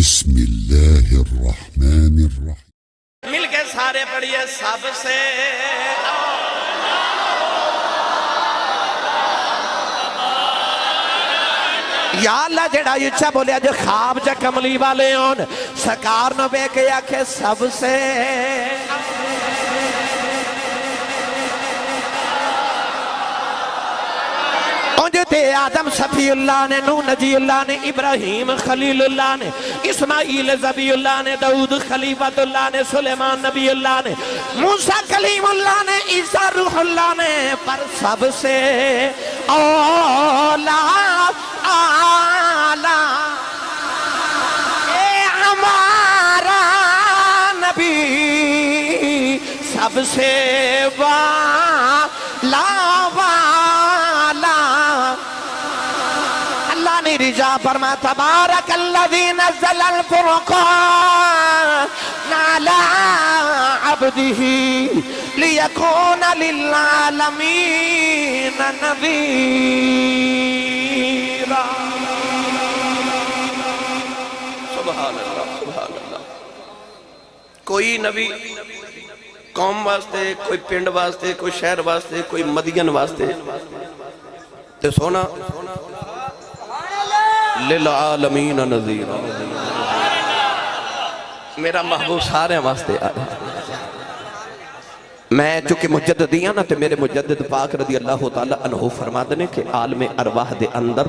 بسم اللہ الرحمن الرحیم. مل کے سارے پڑھیے سب سے یا اللہ جڑا یچا بولیا جو خواب جا کملی والے ہون سکار نو بے کے آکھے سب سے تے آدم صفی اللہ نے نوح نجی اللہ نے ابراہیم خلیل اللہ نے اسماعیل زبی اللہ نے داؤد خلیفۃ اللہ نے سلیمان نبی اللہ نے موسیٰ کلیم اللہ نے عیسیٰ روح اللہ نے پر سب سے اولا آلہ اے ہمارا نبی سب سے والا رجا فرما تبارک الذی نزل الفرقان علی عبدہ لیکون للعالمین نذیرا. سبحان اللہ سبحان اللہ. کوئی نبی قوم واسطے، کوئی پنڈ واسطے، کوئی شہر واسطے، کوئی مدین واسطے تے سونا للعالمین نذیر. میرا محبوب سارے واسطے آیا. میں چونکہ مجددیاں نا تے میرے مجدد پاک رضی اللہ تعالیٰ عنہ فرما دنے کہ عالم ارواح دے اندر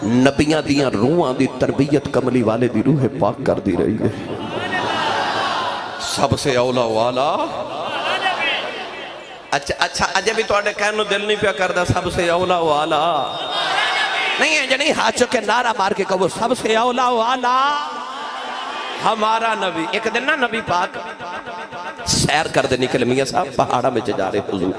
نبیاں دیاں روحاں دی تربیت کملی والے دی روح پاک کر دی رہی ہے. سب سے اولا والا. اچھا اجے بھی تو اڈے کہنو دل نہیں پیا کردہ سب سے اولا والا نہیں ہے جنہیں ہاتھ چکے نعرہ مار کے کہو سب سے اولا والا ہمارا نبی. ایک دن نا نبی پاک سیر کر دے نکل میاں صاحب پہاڑا میں جا رہے حضور.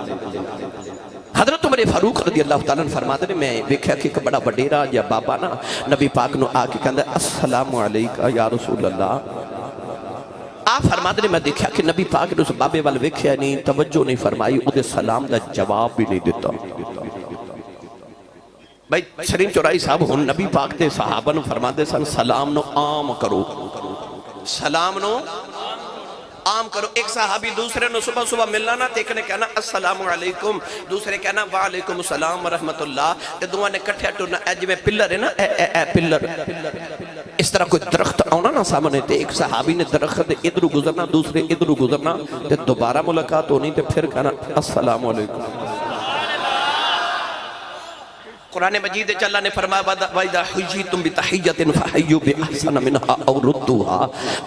حضرت عمر فاروق رضی اللہ تعالیٰ نے فرما دے میں دیکھا کہ ایک بڑا بڑیرا یا بابا نا نبی پاک نو آکے کہندے السلام علیکہ یا رسول اللہ. آپ فرما دے میں دیکھا کہ نبی پاک نے اس بابے والے ویکھیا نہیں توجہ نہیں فرمائی ادھے سلام دا جواب بھی نہیں دیتا. بھائی شرین چورائی صاحب ہون نبی پاک دے صحابہ نو فرما دے سن سلام نو عام کرو. سلام نو عام کرو. ایک صحابی دوسرے نو صبح صبح ملنا نا ایک نے کہنا السلام علیکم دوسرے کہنا وعلیکم السلام ورحمت اللہ. تے دعا نے کٹھے ٹورنا اے جی میں پلر ہے نا اے پلر. اس طرح کوئی درخت آنا نا سامنے تے ایک صحابی نے درخت ادھر گزرنا دوسرے ادھر گزرنا تے دوبارہ ملاقات ہونی تے پھر کہنا السلام علیکم. قرآن مجید اللہ نے فرمایا وَإِذَا حُيِّيتُمْ بِتَحِيَّةٍ فَحَيُّوا بِأَحْسَنَ مِنْهَا أَوْ رُدُّوهَا.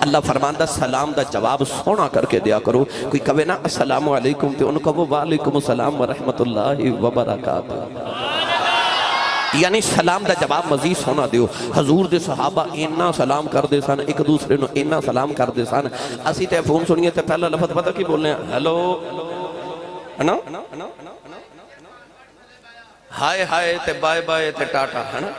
اللہ فرماندہ سلام دا جواب سونا کر کے دیا کرو. کوئی کہے نا السلام علیکم تے ان کہو وعلیکم السلام ورحمت اللہ وبرکاتہ. یعنی سلام دا جواب مزید سونا دیو. حضور دے صحابہ اینا سلام کر دے سن ایک دوسرے نو اینا سلام کر دے سن. اسی تے فون سنیے تے پہلا لفظ پتہ کی بولنے ہیں ہیلو ہے نا ہائے ہائے تے بائے بائے تے ٹاٹا ہے نا.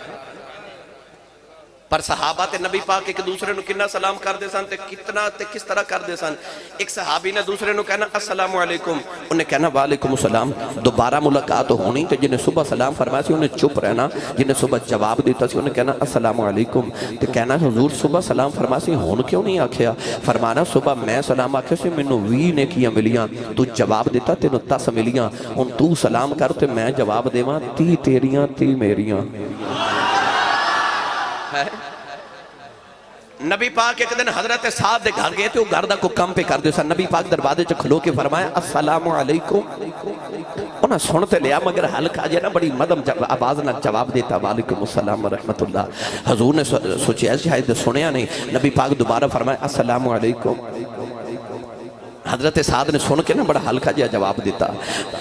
پر صحابہ تے نبی پاک ایک دوسرے نو کنا سلام کر دے سن تے کتنا تے کس طرح کر دے سن. ایک صحابی نے دوسرے نو کہنا السلام علیکم انہیں کہنا وعلیکم السلام. دوبارہ ملاقات ہونی تے جنہیں صبح سلام فرمایا سی انہیں چپ رہنا جنہیں صبح جواب دیتا سی انہیں کہنا السلام علیکم تے کہنا حضور صبح سلام فرمایا سی ہون کیوں نہیں آکھیا. فرمانا صبح میں سلام آکھیا سی منو 20 نیکیاں ملیاں تو جواب دیتا تینو 10 ملیاں. ان تو سلام کر تے میں جواب دیواں 30 تیریاں 30 میریاں. نبی پاک ایک دن حضرت سعد دے گھر گئے تھے وہ گھر دا کو کم پہ کر دے سن. نبی پاک دروازے چ کھلو کے فرمایا السلام علیکم. انہاں سنتے لیا مگر حلقہ جے نا بڑی مدم آواز نہ جواب دیتا وعلیکم السلام ورحمت اللہ. حضور نے سوچیا شاید سنیا نہیں. نبی پاک دوبارہ فرمایا السلام علیکم. حضرت سعد نے سن کے نا بڑا ہلکا جہا جواب دیتا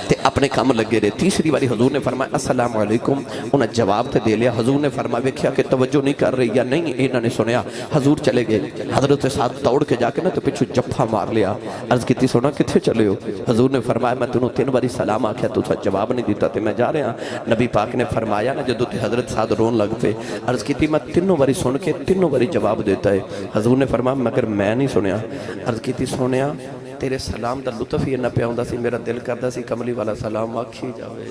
تے اپنے کام لگے رہے. تیسری باری حضور نے فرمایا السلام علیکم. انہیں جواب تے دے لیا. حضور نے فرمایا ویکھیا کہ توجہ نہیں کر رہی یا نہیں انہوں نے سنیا. حضور چلے گئے. حضرت سعد توڑ کے جا کے نا تو پچھو جپھا مار لیا. عرض کیتی سونا کتھے چلے ہو. حضور نے فرمایا میں تنوں 3 باری سلام آکھیا تو جواب نہیں دیتا تے میں جا رہا. نبی پاک نے فرمایا نا جدو تے حضرت سعد رون لگ پہ. عرض کیتی میں 3 باری سن کے 3 باری جواب دیتا ہے. حضور نے فرمایا مگر میں نہیں سنیا. عرض کیتی سنیا تیرے سلام دا لطف ہی نہ پیا ہوندا سی میرا دل کردا سی کملی والا سلام آکھی جاوے.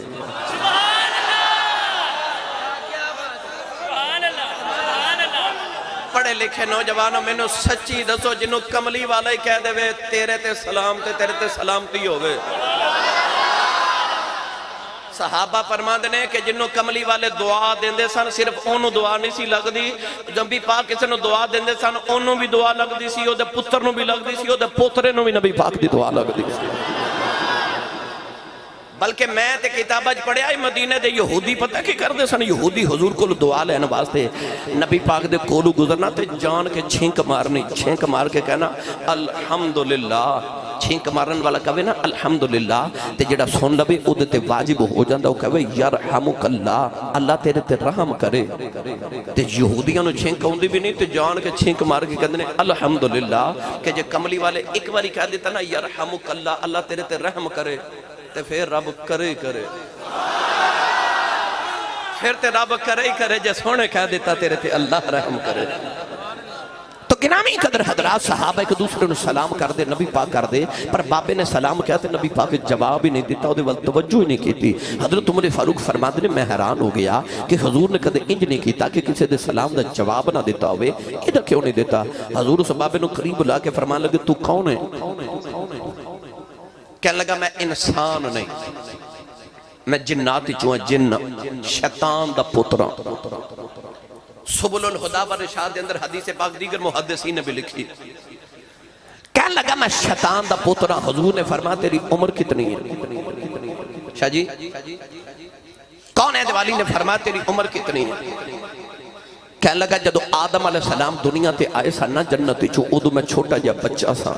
پڑھے لکھے نوجوانوں میں نو سچی دسو جنہوں کملی والا ہی کہہ دے وے تیرے تے سلام تے تیرے تے سلامتی ہوئے صحابہ فرماندے نے کہ جنہوں کملی والے دعا دیندے سن صرف انہوں دعا نہیں سی لگ دی جب بھی پاک کسی نو دعا دیندے سن انہوں بھی دعا لگ دی سی او دے پتر نو بھی لگ دی سی او دے پوترے نو بھی نبی پاک دی دعا لگ دی سی بلکہ میں تے کتابہ پڑھیا ہی مدینہ دے یہودی پتہ کی کر دے سن یہودی حضور کو دعا لینا واسطے نبی پاک دے کولو گزرنا تے جان کے چھینک مارنی چھینک مار کے کہنا الحمدللہ چھینک مارن والا کہوے نا الحمدللہ تے جڑا سن لبے او دے تے واجب ہو جاندہ وہ کہوے یرحمک اللہ اللہ تیرے تے رحم کرے تے یہودیاں نو چھینک ہوندی بھی نہیں تے جان کے چھینک مار کے کہنے الحمدللہ کہ جے کملی والے ایک باری کہہ دیتا نا یرحمک اللہ اللہ تیرے تے رحم کرے تے پھر رب کرے کرے پھر تے رب کرے کرے جے سونے کہہ دیتا تیرے تے اللہ رحم کرے تو گرامی قدر حضرات صحابہ ایک دوسرے نے سلام کر دے نبی پاک کر دے پر بابے نے سلام کیا تے نبی پاک جواب ہی نہیں دیتا وہ دے توجہ ہی نہیں کیتی حضرت عمر فاروق فرماتے نے میں حیران ہو گیا کہ حضور نے کدے انج نہیں کیتا کہ کسی دے سلام دا جواب نہ دیتا ہوئے ادھا کیوں نہیں دیتا حضور اس بابے نے قریب لا کے فرمان لگے تو کون ہے کہنے لگا میں انسان نہیں میں جناتی چوہاں جن شیطان دا پترا سبل الہدا و رشاد اندر حدیث پاک دیگر محدثین نے بھی لکھی کہنے لگا میں شیطان دا پترا حضور نے فرمایا تیری عمر کتنی ہے شاہ جی کون ہے دیوالی نے فرمایا تیری عمر کتنی ہے کہنے لگا جدو آدم علیہ السلام دنیا تے آئے سا نا جنتی چو ادو میں چھوٹا جا بچہ سا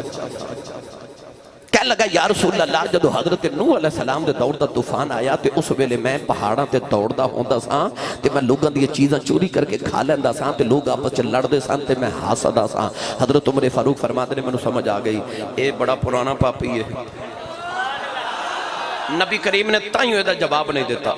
کہنے لگا یا رسول اللہ جدو حضرت نوح علیہ السلام دے دوڑ دا طوفان آیا تے اس ویلے میں پہاڑاں تے دوڑ دا ہوندہ سا تے میں لوگاں دی چیزاں چوری کر کے کھا لیندہ سا تے لوگ آپس لڑ دے سا تے میں حاسدہ سا حضرت عمر فاروق فرماتے نے میں نے سمجھ آ گئی اے بڑا پرانا پاپی ہے نبی کریم نے تائیوں دا جواب نہیں دیتا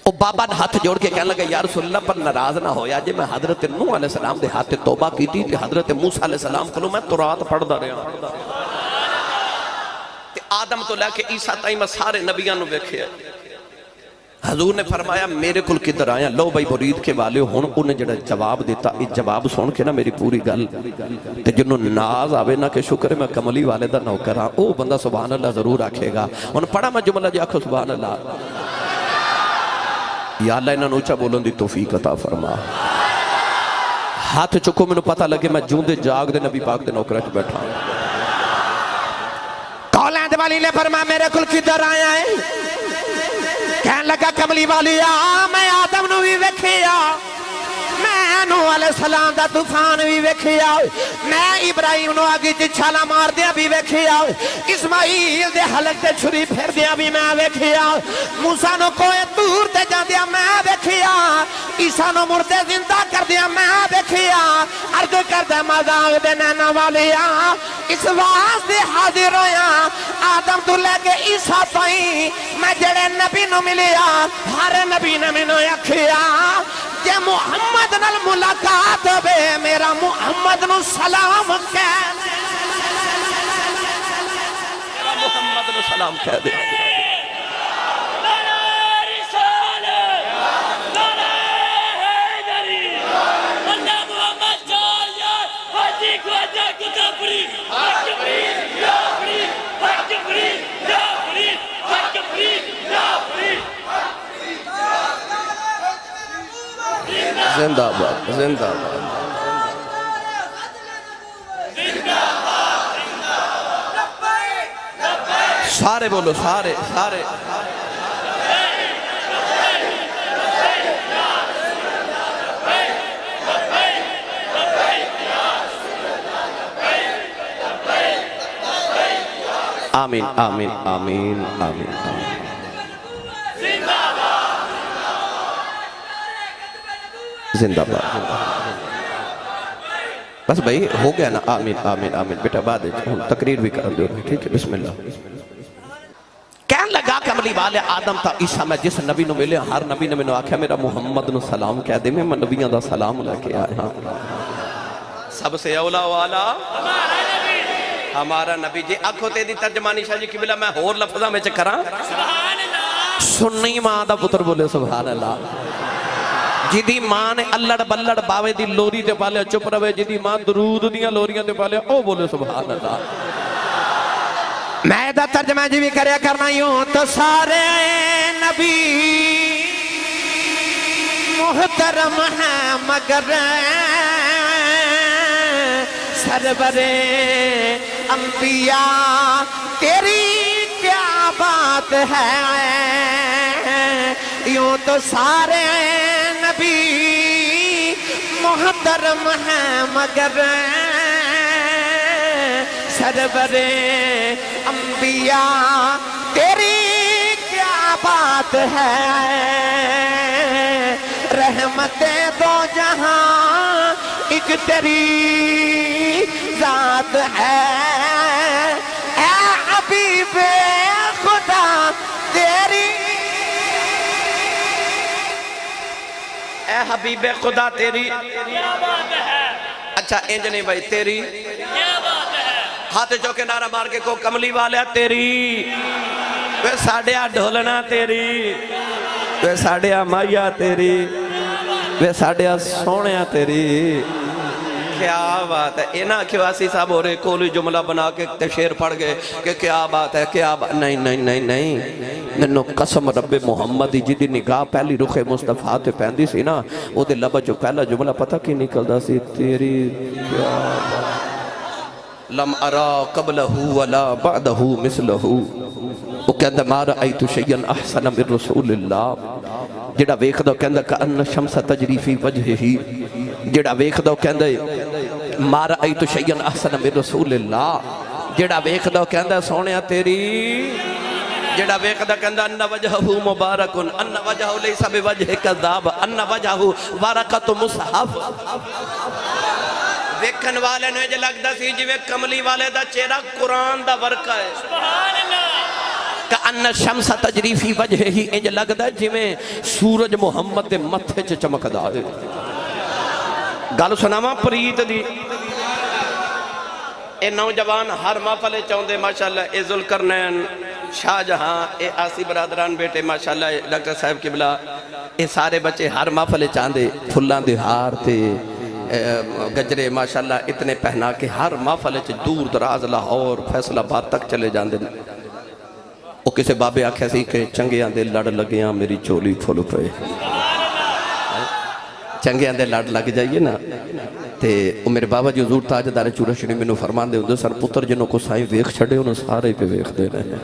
وہ بابا نے ہاتھ جوڑ کے کہنے لگا یا رسول اللہ پر ناراض نہ ہویا جے میں حضرت نوح علیہ السلام دے ہاتھ توبہ کی تھی تے حضرت موسیٰ علیہ السلام کو میں تورات پڑھ دا رہا تے آدم تو لے کے عیسیٰ تائیں میں سارے نبیاں نو بیکھے حضور نے فرمایا میرے کل کدھر آیا لو بھائی مرید کے والے ہون انہیں جڑا جواب دیتا اس جواب سن کے نا میری پوری گل تے جنہوں ناز آوے نا کہ شکر میں کملی والے دا نوکر ہاں او بندہ سبحان اللہ ضرور آکھے گا انہوں پڑھا میں جملہ جا کھو سبحان اللہ یا اللہ انہوں نوچہ بولن دی توفیق عطا فرما ہاتھ چکو میں نو پتہ لگے میں جون دے جاگ دے نبی پاک دے نوکرہ چ بیٹھا کولیں دے والی نے فرما میرے کل کدھر آیا ہے کہنے لگا کملی والی میں آدم نو بھی ویکھیا میں نوح علیہ السلام دا طوفان بھی ویکھیا میں ابراہیم نو آگے تے چھالا مار دیا بھی ویکھیا اسماعیل دے حلق تے چھری پھر دیا بھی میں ویکھیا موسیٰ نو کوئے دور تے جان دیا میں ویکھیا عیسیٰ نو مردے زندہ کر دیا میں ویکھیا عرض کردہ مذاق دے نینا والیا اس واسطے حاضر ہویا آدم تو لے کے عیسیٰ تائیں میں جڑے نبی نو ملیا ہر نبی نے منو یکھیا جے محمد نال ملاقات ہوئے میرا محمد نو سلام کہہ دے میرا محمد نو سلام کہہ دے زندہ باد زندہ باد سارے بولو سارے سارے آمین آمین آمین آمین زندہ باد بس بھائی ہو گیا نا آمین آمین آمین بیٹا بعد تقریر بھی کر دو ٹھیک ہے بسم اللہ کہنے لگا کملی والے آدم تا عیسیٰ میں جس نبی نو ملے ہر نبی نے میں نے آکھا میرا محمد نو سلام کہہ دے میں نبیاں دا سلام لے کے آیا سب سے اولا والا ہمارا نبی جی آنکھوں تے دی ترجمانی شاہ جی قبلہ میں اور لفظہ میں چکرا سنی ماں دا پتر بولے سبحان اللہ جدی ماں نے اللڑ بلڑ باوے دی لوری تے پالیا چپ روے، جدی ماں درود دیاں لوریاں تے پالیا او بولے سبحان اللہ۔ میں دا ترجمہ جی بھی کریا کرنا یوں تو سارے نبی محترم ہیں مگر سرور انبیاء تیری کیا بات ہے، یوں تو سارے نبی محترم ہیں مگر سرور انبیاء تیری کیا بات ہے، رحمت دو جہاں ایک تیری ذات ہے، اے حبیب خدا تیری، اے حبیب خدا تیری کیا بات ہے۔ اچھا انج نہیں بھائی، تیری کیا بات ہے، ہاتھ چوکے نعرہ مار کے کو کملی والا تیری، وے ساڑیا ڈھولنا تیری، وے ساڑیا مائیا تیری، وے ساڑیا سونیا تیری، کیا بات ہے۔ اینا کیواسی صاحب ہو رہے کولی جملہ بنا کے شیر پڑھ گئے کہ کیا بات ہے، کیا بات، نہیں نہیں نہیں نہیں، ننو قسم رب محمد جی نگاہ پہلی رخ مصطفیٰ تے پہندی سی نا، وہ دے لبا جو پہلا جملہ پتہ کی نکل دا سی، تیری کیا بات، لم ارا قبلہ ولا بعدہ مثلہ، وہ کہندہ ما رأیت شیئن احسن من رسول اللہ، جڑا ویکھ دو کہندہ کأن شمس تجری فی وجہ ہی، جڑا ویکھ دو کہندہ ما رأیت شیئن احسن من رسول اللہ، جڑا ویکھ دو کہندہ سونیا تیری، جڑا ویکھ دو کہندہ ان وجہہ مبارکن، ان وجہہ لیسا بوجہ کذاب، ان وجہہ ورقت مصحف، ویکھن والے نے جو لگتا سی جی کملی والے دا چہرہ قرآن دا ورقہ ہے، سبحان اللہ، کہ ان شمس تجری فی وجہ ہی انج لگتا ہے جی میں سورج محمد دے متھے چ چمکدا ہے۔ گل سناواں پریت دی، اے نوجوان ہر محفل چاہندے ماشاءاللہ، اے ذوالقرنین شاہ جہاں، اے آسی برادران بیٹے ماشاءاللہ، ڈاکٹر صاحب قبلہ، اے سارے بچے ہر محفل چاہندے، پھلاں دے ہار تے گجرے ماشاءاللہ اتنے پہنا کے ہر محفل دور دراز لاہور فیصل آباد تک چلے جاندے، وہ کسے بابے آکھے سی کہ چنگیاں دے لڑ لگیاں میری چولی پھول پے، چنگیاں دے لڑ لگ جائیے نا، تے وہ میرے بابا جی حضور تاجدار چورا شریف میں فرمان دے ہوندے سر پتر جنوں کو سائیں ویکھ چھڑے انہوں سارے پہ ویکھ دے رہے ہیں،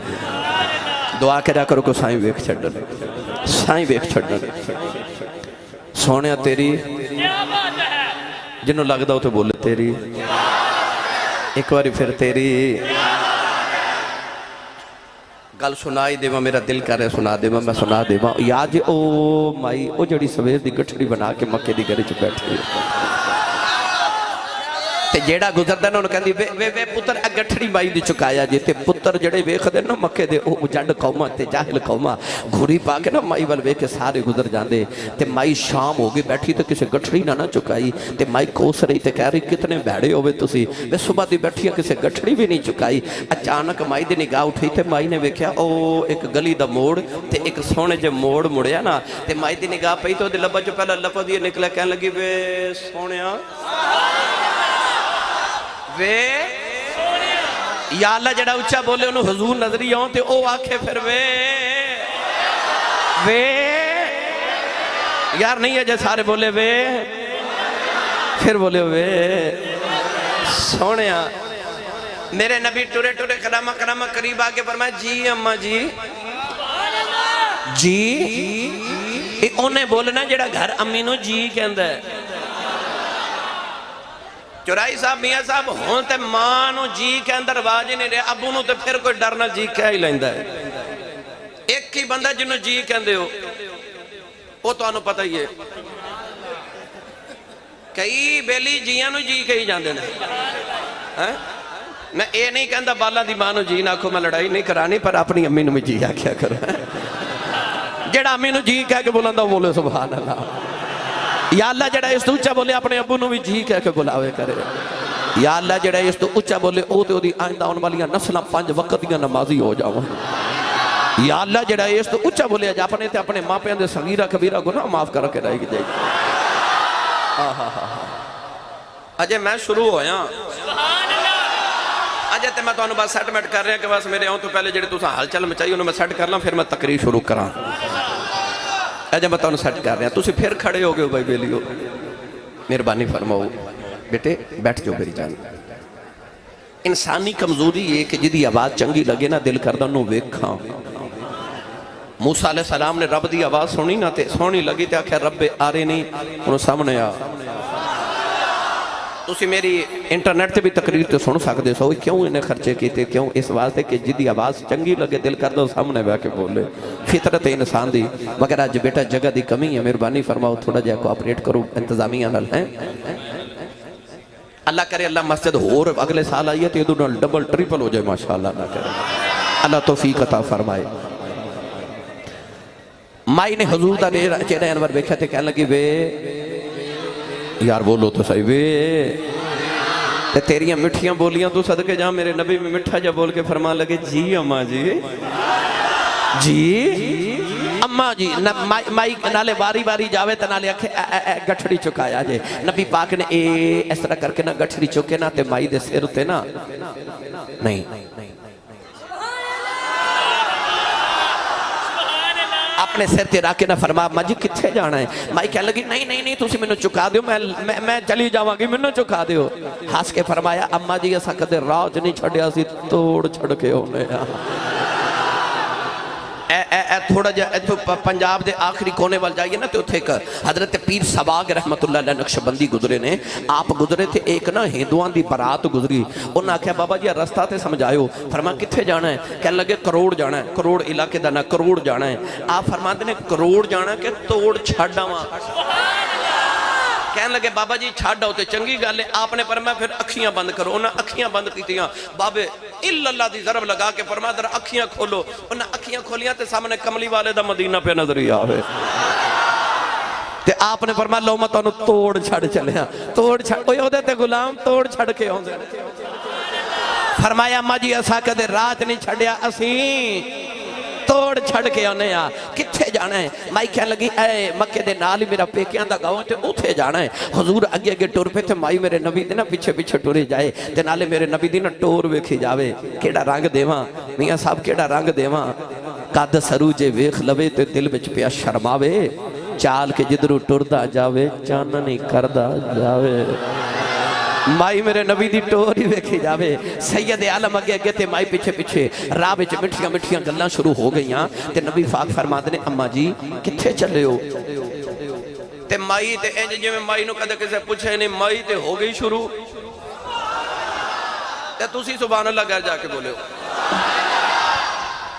دعا کریا کرو کو سائیں ویکھ چھڑے، سائیں ویکھ چھڑے، سونیا تیری جنہوں لگ دا تو بولے تیری، ایک باری پھر تیری، گل سنائی دے میرا دل کر رہے سنا دے میں سنا دے یاد جی او مائی او جڑی سویر دی گٹھڑی بنا کے مکے دی گھر چ بیٹھی ہے، تے جیڑا گزردا نا انہوں کہندی وے پتر گٹھڑی مائی دی چکایا جی، تے پتر جڑے ویکھدے نا مکے دے او جنڈ قوماں تے جاہل قوماں گھوڑی پا کے نا مائی ول ویکھ کے سارے گزر جاندے، تے مائی شام ہو گئی بیٹھی تے کسے گٹھڑی نہ چکائی، تے مائی کوس رہی تے کہہ رہی کتنے بھڑے ہوئے تسی، وے صبح دی بیٹھی کسے گٹھڑی بھی نہیں چکائی، اچانک مائی دی نگاہ اٹھی تے مائی نے ویکھیا او ایک گلی دا موڑ تے ایک سونے جے موڑ مڑیا نا، تے مائی دی نگاہ پئی تو دے لبا جو پہلا لفظ یہ نکلا کہنے لگی وے سونیا وے یا اللہ جڑا اچھا بولے انہوں حضور نظری آؤں تے او آکھے پھر وے یار نہیں ہے جے سارے بولے وے پھر بولے وے سونیا، میرے نبی ٹورے ٹورے قدامہ قدامہ قریب آگے فرمایا جی اماں جی جی، انہیں بولنا جڑا گھر امینو جی کے اندر ہے، چورائی صاحب میاں صاحب ہون تے مانو جی کے اندر واجی نہیں رہے، ابو نو تے پھر کوئی ڈرنا جی کیا ہی لیندہ ہے، ایک ہی بندہ جنہوں جی کہندے ہو وہ تو آنو پتہ ہی ہے، کئی بیلی جیاں نو جی کہی جاندے نا، میں اے نہیں کہندہ بالا دی مانو جی نہ کو میں لڑائی نہیں کرانی پر اپنی امی نو میں جی آکھیا کرو، جڑا امی نو جی کہہ کے بولندہ بولے سبحان اللہ، یا اللہ جڑا اس تو اچھا بولے اپنے ابو نو بھی جی کہہ کے بلاوے کرے، یا اللہ جڑا اس تو اچھا بولے او تے او دی آئندہ ان والیاں نسلہ 5 وقت دیاں نمازی ہو جاؤں، یا اللہ جڑا اس تو اچھا بولیا جا اپنے تے اپنے ماں پیاں دے صغیرہ کبیرہ گناہ معاف کر کے رہے گی جائے اجے میں شروع ہویا اجے تے میں تو انہوں بس سیٹمنٹ کر رہے ہیں کہ بس میرے آن تو پہلے جڑے تو حال چل میں چاہیے انہوں میں سیٹ کر لوں پھر میں تقریر شروع کراں اجے میں تو انہوں سیٹ کر رہے ہیں تو پھر کھڑے ہو گئے بھائی بیلیو مہربانی فرماؤ بیٹے بیٹھ جو میری جان انسانی کمزوری یہ کہ جدی آواز چنگی لگے نا دل کردہ انہوں ویکھاں موسیٰ علیہ السلام نے رب دی آواز سنی نا تے سونی لگی تے آکھے رب آرے نہیں انہوں سامنے آ تُسی میری انٹرنیٹ تے بھی تقریر تے سن سکتے سو کیوں انہیں خرچے کیتے کیوں اس واسطے کہ جدی آواز چنگی لگے دل کر دو سامنے بے کے بولے فطرت انسان دی مگر آج بیٹا جگہ دی کمی ہے مہربانی فرماؤ تھوڑا جائے کوآپریٹ کرو انتظامیہ نل ہیں اللہ کرے اللہ مسجد اور اگلے سال آئیے تو یہ دونوں ڈبل ٹریپل ہو جائے ماشاءاللہ اللہ کرے اللہ توفیق عطا فرمائے مائی نے حضور دا چہرہ انور بیکھا تھے کہنے لگی وے یار بولو تو صحیح وے تیریاں مٹھیاں بولیاں تو صدقے جہاں میرے نبی میں مٹھا جا بول کے فرمان لگے جی اماں جی جی اماں جی مائی نالے باری باری جاوے تا نالے اکھے گٹھڑی چکایا جے نبی پاک نے اس طرح کر کے نا گٹھڑی چکے نا تے مائی دے سیر ہوتے نا نہیں اپنے سر تے راکے نہ فرما ماں جی کتھے جانا ہے مائی کہہ لگی نہیں تُسی میں نے چکا دیو میں چلی جاواں گی میں نے چکا دیو ہاس کے فرمایا اماں جی ایسا کدے راج نہیں چھڑیا سی توڑ چھڑ کے ہونے تھوڑا جا پنجاب دے آخری کونے وال جائیے نا تو تھے کہ حضرت پیر سباگ رحمت اللہ علیہ نقشبندی گزرے نے آپ گزرے تھے ایک نا ہندوان دی برات گزری انہاں کہا بابا جی رستہ تے سمجھائیو فرما کتھے جانا ہے کہنے لگے کروڑ جانا ہے کروڑ علاقے دانا کروڑ جانا ہے آپ فرماتے نے کروڑ جانا ہے کہ توڑ چھڑا وہاں کہنے لگے بابا جی چھاڑا ہوتے چنگی گالے آپ نے فرمایا پھر اکھیاں بند کرو انہاں اکھیاں بند کیتیاں بابے اللہ دی ضرب لگا کے فرمایا در اکھیاں کھولو انہاں اکھیاں کھولیاں تے سامنے کملی والے دا مدینہ پہ نظری آوے تے آپ نے فرمایا لو مت انہوں توڑ چھڑ چلے ہیں توڑ چھڑ اوہ ہو دیتے غلام توڑ چھڑ کے ہوں دے فرمایا ماں جی ایسا کدے رات نہیں چھڑیا اسیں توڑ چھڑ کے ہونے آ کتھے جانا ہے مائی کہنے لگی اے مکہ دے نالی میرا پیکیاں دا گاؤں تے اوتھے جانا ہے حضور اگے اگے ٹور پہ تھے مائی میرے نبی دینا پیچھے پیچھے ٹورے جائے تے نالے میرے نبی دینا ٹور ویکھی جاوے کیڑا رنگ دیواں میاں صاحب کیڑا رنگ دیواں قد سروجے ویکھ لوے تے دل وچ پیا شرماوے چال کے جدرو ٹردا جاوے چاننی کردا جاوے مائی میرے نبی دی ٹوری ویکھی جاوے سید عالم اگے اگے تے مائی پیچھے پیچھے راہ وچ مٹھیاں مٹھیاں گلاں شروع ہو گئیاں تے نبی پاک فرماتے نے اماں جی کتھے چلے ہو تے مائی تے انج جویں مائی نو کدے کسے پوچھے نہیں مائی تے ہو گئی شروع تے تسی سبحان اللہ گھر جا کے بولے ہو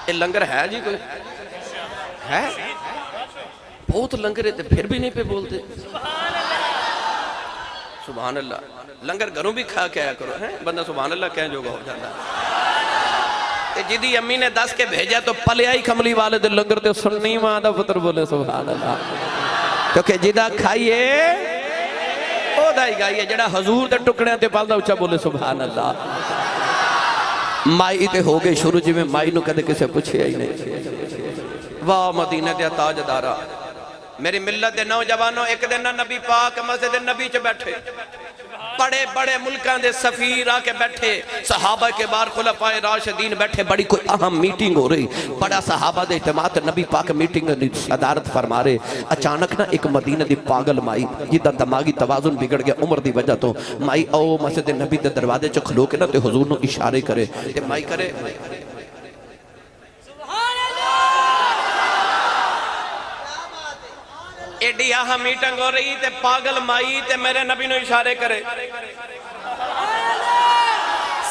یہ لنگر ہے جی کوئی ہے بہت لنگر ہے تے پھر بھی نہیں پہ بولتے سبحان اللہ لنگر گھروں بھی کھا کے آیا کرو بندہ سبحان اللہ کہیں جو گا ہو جاتا جدی امی نے دس کے بھیجا تو پلے آئی کملی والے دل لنگر تے سننی ماں دا پتر بولے سبحان اللہ کیونکہ جدہ کھائیے او دائی گائیے جڑا حضور تے ٹکڑے تے پال دا اچھا بولے سبحان اللہ مائی تے ہو گئے شروع جی میں مائی نو کدے کسے پوچھے آئی نہیں واہ مدینہ دیا تاج دارا میری ملت دے نوجوانوں ایک دن نبی پاک مسجد نبی چ بیٹھے بڑے بڑے ملکان دے سفیر آکے بیٹھے صحابہ کے بار خلفائے راشدین بیٹھے بڑی کوئی اہم میٹنگ ہو رہی بڑا صحابہ دے اجتماعات نبی پاک میٹنگ صدارت فرما رہے اچانک نا ایک مدینہ دی پاگل مائی جدہ دماغی توازن بگڑ گیا عمر دی وجہ تو مائی او مسجد نبی دے دروازے چو کھلو کے نا تے حضور نو اشارے کرے تے مائی کرے ایڈی آہا میٹنگ ہو رہی تے پاگل مائی تے میرے نبی نو اشارے کرے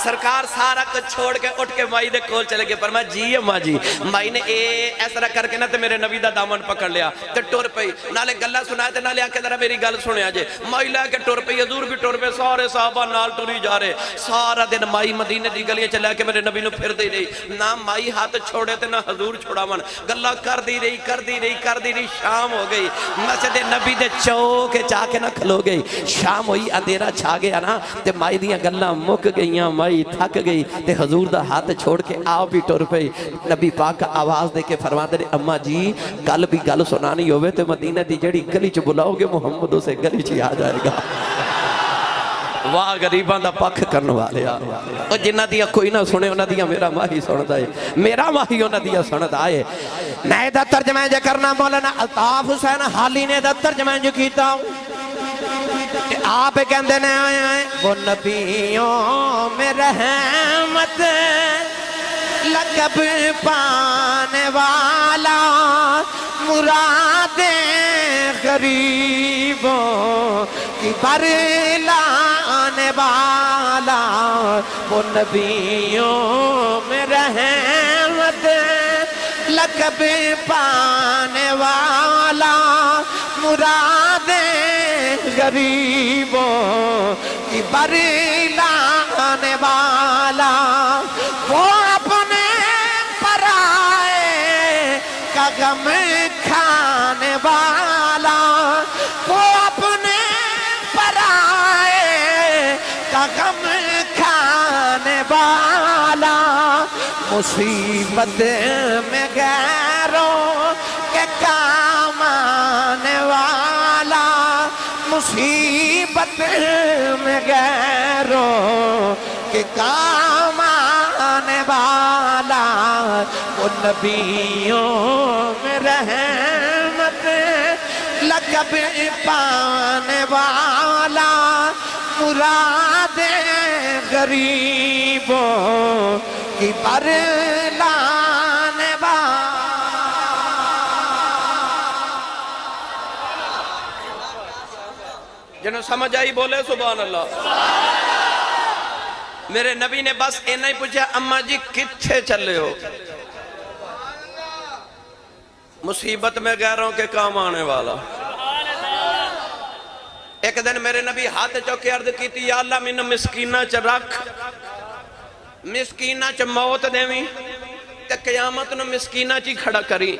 سرکار سارا کچھ چھوڑ کے اٹھ کے مائی دے کول چلے گئے فرمایا جی اماں جی مائی نے ایسا کر کے نا تے میرے نبی دا دامن پکڑ لیا تے ٹور پئی نالے گلہ سنائے تے نالے آکے ذرا میری گل سنے آجے مائی لے کے ٹور پئی حضور بھی ٹور پہ سارے صحابہ نال ٹوری جا رہے سارا دن مائی مدینے دی گلیاں چلے کے میرے نبی نو پھر دی رہی نہ مائی ہاتھ چھوڑے تے نہ حضور چھوڑا من گلہ کر دی رہی شام ہو گئی مسجد نبی دے چوکے چاہ کے نہ کھلو گئی شام ہوئی اندھیرا چھا گیا نا تے مائی دیاں گلہ مک گئیاں مائی مائی تھک گئی تے حضور دا ہاتھ چھوڑ کے آپ بھی ٹر پئی نبی پاک آواز دے کے فرما دے اماں جی کل بھی گل سنانی ہوئے تے مدینہ دی جڑی گلی چ بلاؤ گے محمد اسے گلی چ آ جائے گا واہ غریباں دا پکھ کرن والے او جنہ دیا کوئی نہ سنے انہاں دیا میرا ماہی سندا ہے میرا ماہی انہاں دیا سندا ہے میں دا ترجمہ جو کرنا مولانا الطاف حسین حالی نے دا ترجمہ جو کیتا آپ کہندے نے وہ نبیوں میں رحمت لقب پانے والا مرادیں غریبوں کی پر لانے والا وہ نبیوں میں رحمت لقب پانے والا مرادیں غریبوں کی پر لانے والا وہ اپنے پرائے کا غم کھانے والا وہ اپنے پرائے کا غم کھانے والا مصیبت میں غیروں کے کام آنے والا مصیبت میں غیروں کے کام آنے والا وہ نبیوں میں رحمت لقب پانے والا مرادیں غریبوں کی پر لانے والا جنہوں سمجھ آئی بولے سبحان اللہ میرے نبی نے بس اینا ہی پوچھا اماں جی کتھے چلے ہو مصیبت میں غیروں کے کام آنے والا ایک دن میرے نبی ہاتھ چوکے عرض کی تھی یا اللہ من مسکینہ چ رکھ مسکینہ چ موت دیویں تے قیامت نو مسکینہ چی کھڑا کری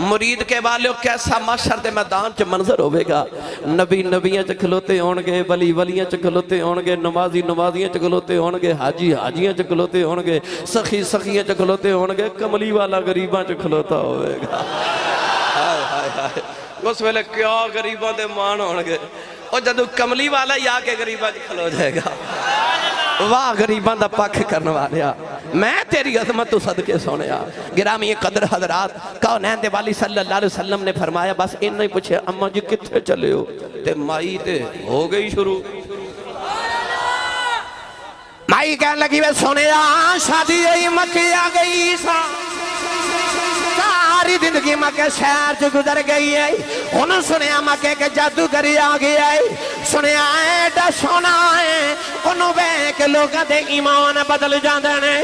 مرید کے والے کیسا محشر دے میدان چ منظر ہوئے گا نبی نبیاں چ کھلوتے ہونگے ولی ولیاں چ کھلوتے ہونگے نمازی نمازیاں چ کھلوتے ہونگے حاجی حاجیاں چ کھلوتے ہونگے سخی سخیاں چ کھلوتے ہونگے کملی والا غریباں چ کھلوتا ہوئے گا ہائے ہائے ہائے اس ویلے کیا غریباں دے مان ہونگے اور جدو کملی والا یا کے غریباں چ کھلو جائے گا واہ غریبان دا پاک کرنے والیا میں تیری عظمت تو صدقے سونیا گرامی قدر حضرات کونین دے والی صلی اللہ علیہ وسلم نے فرمایا بس انہوں ہی پوچھے اماں جی کتھے چلے ہو تے مائی تے ہو گئی شروع مائی کہنے لگی وے سونیا شادی ای مکی آ گئی سا ساری زندگی مکہ شہر جو گزر گئی ہے انہوں سنیا مکہ کے جادوگری آ گئی ہے سنیا ایڈا سونا ہے انہوں بے کے لوگاں دے ایمان بدل جاندے نے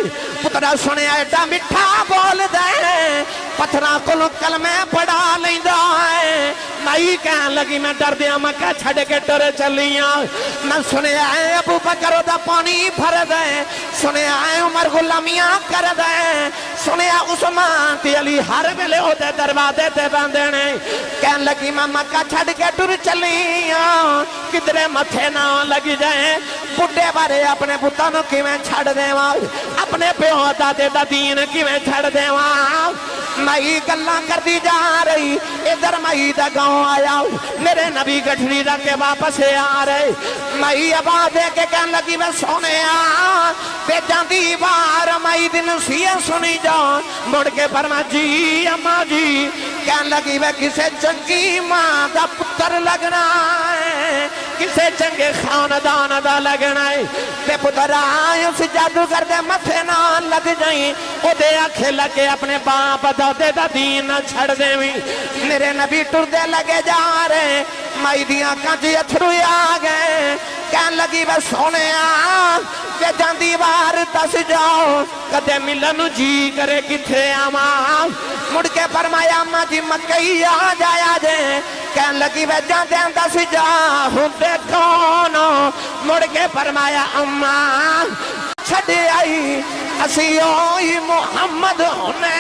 پترہ سنیا ایڈا مٹھا بول دے پتھرہ کلو کلمے پڑھا لیندہ ہے مائی کہنے لگی میں ڈر دیا مکہ چھڑ کے ٹرے چلیاں میں سنیا ہے ابو بکر دا پانی بھر دے سنیا ہے عمر غلامیاں کر دے سنیا عثمان تی علی ہر ملے ہو دے دروازے تے بندے نے کہنے لگی میں مکہ چھڑ کے ٹر چلیاں کدرے متھے نہ لگی جائیں بڑھے بارے اپنے بتانوں کی میں چھڑ دے وہاں اپنے پیو دادے دا دین کی میں چھڑ دے وہاں مائی گلہ کر دی جا رہی ادھر مائی دا گاؤں آیا میرے نبی گھڑی رکھ کے واپس آ رہے مائی ابا دے کے کہنے لگی میں سونے بے جاندی بار مائی دن سیے سنی جا مڑ کے فرما جی اماں جی کہنے لگی میں کسے چنگی ماں دا پتر لگنا ہے کسے چنگے خاندان دا لگنا ہے تے پتر آئے اس جادو کر دے متھے نہ لگ جائیں او دے آنکھیں لگے اپنے باپ دادے دا دین چھڑ دے بھی میرے نبی ٹر دے لگے جا رہے مائی دیاں کانچی اتھروی آگئے کہنے لگی بے سونے کہ جاندی بار دس جاؤ کدے ملن جی کرے کتھے آماں مڑ کے فرمایا اماں جی مکئی آ جایا جے کہنے لگی بے جاندے دس جا ہندے کونو مڑ کے فرمایا اماں چھڑے آئی اسی اوئی محمد ہونے